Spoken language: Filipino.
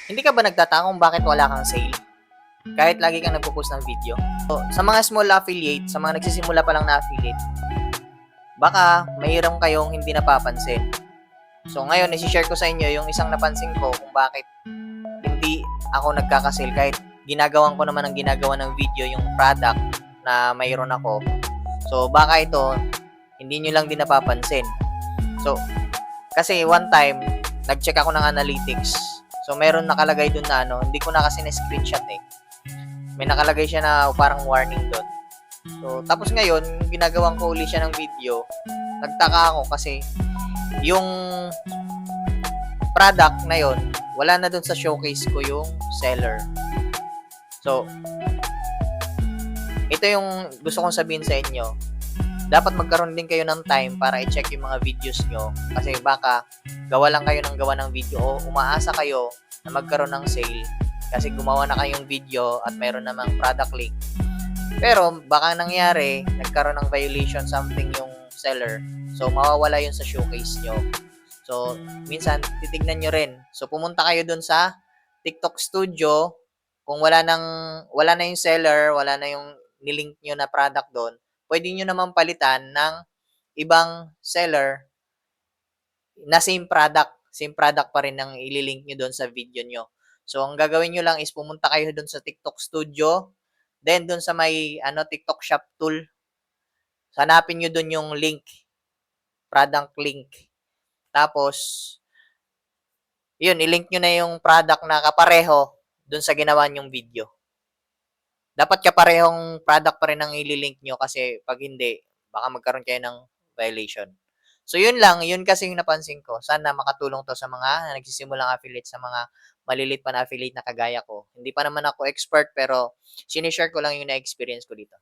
Hindi ka ba nagtataka kung bakit wala kang sale? Kahit lagi kang nagpo-post ng video? So, sa mga small affiliate, sa mga nagsisimula pa lang na affiliate, baka mayroon kayong hindi napapansin. So, ngayon, isi-share ko sa inyo yung isang napansin ko kung bakit hindi ako nagkakasale kahit ginagawan ko naman ang ginagawa ng video yung product na mayroon ako. So, baka ito, hindi nyo lang din napapansin. So, kasi one time, nag-check ako ng analytics. So, meron nakalagay dun na hindi ko na kasi na-screenshot eh. May nakalagay siya na parang warning doon. So, tapos ngayon, ginagawan ko uli siya ng video. Nagtaka ako kasi yung product na yon wala na doon sa showcase ko yung seller. So, ito yung gusto kong sabihin sa inyo. Dapat magkaroon din kayo ng time para i-check yung mga videos nyo. Kasi baka gawa lang kayo ng gawa ng video o umaasa kayo na magkaroon ng sale kasi gumawa na kayong video at mayroon namang product link. Pero baka nangyari, nagkaroon ng violation something yung seller. So, mawawala yun sa showcase nyo. So, minsan, titignan nyo rin. So, pumunta kayo dun sa TikTok Studio. Kung wala na yung seller, wala na yung nilink nyo na product doon, pwede nyo naman palitan ng ibang seller na same product pa rin ang ililink nyo doon sa video nyo. So, ang gagawin nyo lang is pumunta kayo doon sa TikTok Studio, then doon sa may TikTok Shop tool, hanapin nyo doon yung link, product link. Tapos, yun, ilink nyo na yung product na kapareho doon sa ginawa nyong video. Dapat kaparehong product pa rin ang ililink nyo kasi pag hindi, baka magkaroon kayo ng violation. So, yun lang. Yun kasi yung napansin ko. Sana makatulong to sa mga nagsisimulang affiliate, sa mga malilit pa na affiliate na kagaya ko. Hindi pa naman ako expert pero sinishare ko lang yung na-experience ko dito.